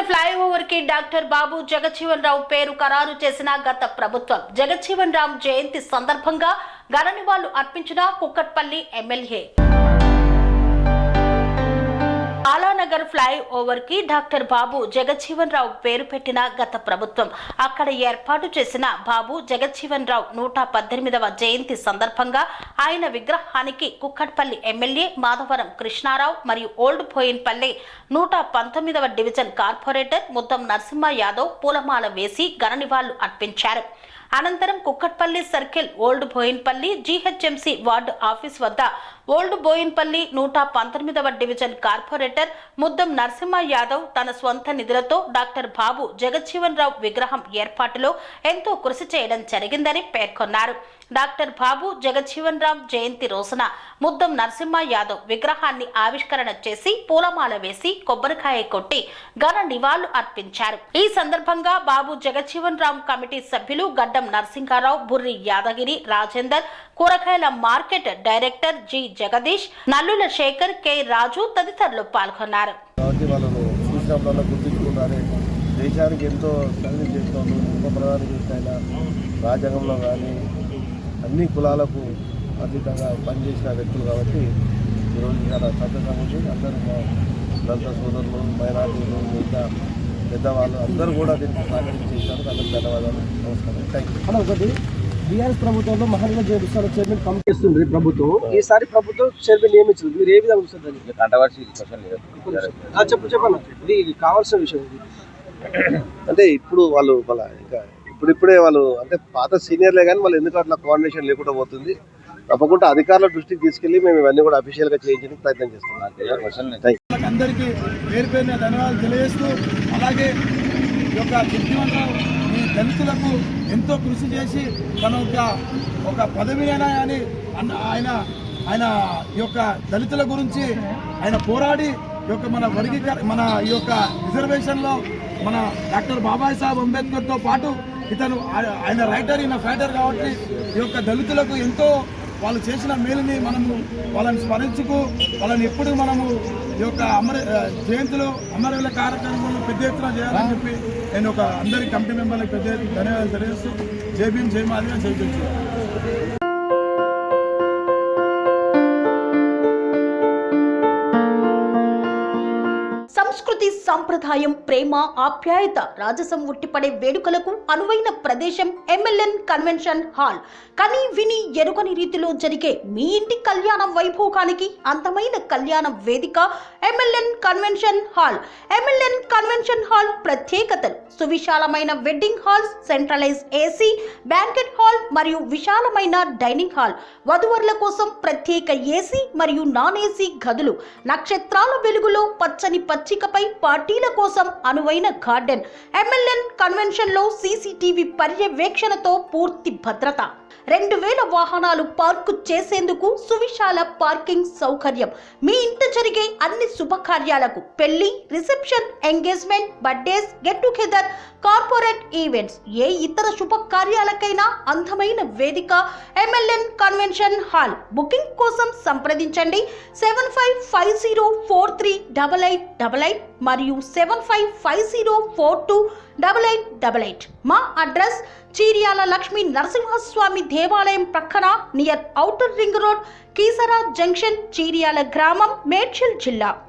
ఆలానగర్ flyover కి doctor బాబు జగజ్జీవన్ రావు పేరు ఖరారు చేసిన గత ప్రభుత్వం జగజ్జీవన్ రావు జయంతి సందర్భంగా ఘన నివాళులు అర్పించిన కుక్కట్పల్లి ఎమ్మెల్యే. ఆలానగర్ ఫ్లైఓవర్ కి డాక్టర్ బాబు జగజ్జీవన్ రావు పేరు పెట్టిన గత ప్రభుత్వం అక్కడ ఏర్పాటు చేసిన బాబు జగజ్జీవన్ రావు 118వ జయంతి సందర్భంగా ఆయన విగ్రహానికి కుక్కట్పల్లి ఎమ్మెల్యే మాధవరం కృష్ణారావు మరియు ఓల్డ్ బోయిన్పల్లి 119వ డివిజన్ కార్పొరేటర్ ముద్దం నరసింహ యాదవ్ పూలమాల వేసి ఘన నివాళులు అర్పించారు. అనంతరం Kukatpally circle old Bowenpally GHMC ward office వద్ద ఓల్డ్ బోయిన్పల్లి 119వ డివిజన్ కార్పొరేటర్ ముద్దం నరసింహ యాదవ్ తన స్వంత నిధులతో డాక్టర్ బాబు జగజ్జీవన్ రావు విగ్రహం ఏర్పాటులో ఎంతో కృషి చేయడం జరిగిందని పేర్కొన్నారు. డాక్టర్ బాబు జగజ్జీవన్ రావు జయంతి రోజున ముద్దం నరసింహ యాదవ్ విగ్రహాన్ని ఆవిష్కరణ చేసి పూలమాల వేసి కొబ్బరికాయ కొట్టి ఘన నివాళులు అర్పించారు. ఈ సందర్భంగా బాబు జగజ్జీవన్ రావు కమిటీ సభ్యులు గడ్డం నరసింహారావు, బుర్రి యాదగిరి, రాజేందర్, కూరగాయల market director G Jagadish, నల్లుల Shekhar, K రాజు తదితరులు పాల్గొన్నారు. దేశానికి ఎంతో సర్వీస్ చేస్తున్నాడు. ఉప ప్రధాని రాజ్యాంగంలో కానీ అన్ని కులాలకు అతీతంగా పనిచేసిన వ్యక్తులు కాబట్టి ఈరోజు చాలా సంతోషంగా ఉంది. అందరూ మా దళిత సోదరులు, మైనార్టీలు, మిగతా పెద్దవాళ్ళు అందరూ కూడా దీనికి సహకరించేసారు. అందరికీ ధన్యవాదాలు, నమస్కారం, థ్యాంక్ యూ. ఒకటి బీఆర్ఎస్ ప్రభుత్వంలో మహిళల చైర్మన్ కమిటీ ఇస్తుంది ప్రభుత్వం. ఈసారి ప్రభుత్వం చైర్మన్ నియమించింది. మీరు ఏ విధంగా చూస్తారు? చెప్పండి, ఇది కావాల్సిన విషయం. అంటే ఇప్పుడు వాళ్ళు ఇంకా ఇప్పుడిప్పుడే వాళ్ళు అంటే పాత సీనియర్లే కానీ వాళ్ళు ఎందుకు అట్లా కోఆర్డినేషన్ లేకుండా పోతుంది. తప్పకుండా అధికారుల దృష్టికి తీసుకెళ్లి మేము ఇవన్నీ కూడా అఫీషియల్ గా చేయించడానికి ప్రయత్నం చేస్తున్నాం. అందరికీ పేరు పేరున ధన్యవాదాలు తెలియజేస్తూ, అలాగే ఈ యొక్క జగజ్జీవన్ రావు ఈ దళితులకు ఎంతో కృషి చేసి తన ఒక పదవినైనా కానీ ఆయన ఈ యొక్క దళితుల గురించి ఆయన పోరాడి ఈ యొక్క మన ఈ యొక్క రిజర్వేషన్లో మన డాక్టర్ బాబాసాహెబ్ అంబేద్కర్తో పాటు ఇతను ఆయన రైటర్, ఈయన ఫైటర్ కాబట్టి ఈ యొక్క దళితులకు ఎంతో వాళ్ళు చేసిన మేలుని మనము వాళ్ళని స్మరించుకు వాళ్ళని ఎప్పుడు మనము ఈ యొక్క జయంతులు అమరవీరుల కార్యక్రమాలను పెద్ద ఎత్తున చేయాలని చెప్పి నేను ఒక అందరి కమిటీ మెంబర్లకు పెద్ద ఎత్తున ధన్యవాదాలు తెలియజేస్తూ జై భీమ్, జై మాదిగా, జై జై. సంస్కృతి, సంప్రదాయం, ప్రేమ, ఆప్యాయత, రాజసం ఉట్టిపడే వేడుకలకు అనువైన ప్రదేశం ఎంఎల్ఎన్ కన్వెన్షన్ హాల్. కని విని ఎరుగని రీతిలో జరిగే మీ ఇంటి కళ్యాణ వైభోగానికి అందమైన కళ్యాణ వేదిక MLN convention hall. MLN convention hall ప్రత్యేకతలు: సువిశాలమైన wedding halls, centralise AC banquet hall మరియు విశాలమైన డైనింగ్ హాల్, వధువరుల కోసం ప్రత్యేక ఏసీ మరియు నాన్ ఏసీ గదులు, నక్షత్రాల వెలుగులో పచ్చని పచ్చికపై పార్టీల కోసం అనువైన గార్డెన్. ఎంఎల్ఎన్ కన్వెన్షన్ లో సీసీటీవీ పర్యవేక్షణతో పూర్తి భద్రత, 2000 వాహనాలు పార్కు చేసేందుకు సువిశాల పార్కింగ్ సౌకర్యం. మీ ఇంట జరిగే అన్ని శుభకార్యాలకు, పెళ్లి, reception, engagement, birthdays, get together, corporate events, ఏ ఇతర శుభకార్యాలకైనా అందమైన వేదిక ఎంఎల్ఎన్ కన్వెన్షన్ హాల్. బుకింగ్ కోసం సంప్రదించండి 7550438888 మరియు 7550428888. మా అడ్రస్ చీర్యాల లక్ష్మీ నరసింహస్వామి దేవాలయం ప్రక్కన, near outer ring road, Keesara junction, Cheeryal గ్రామం, మేడ్చల్ జిల్లా.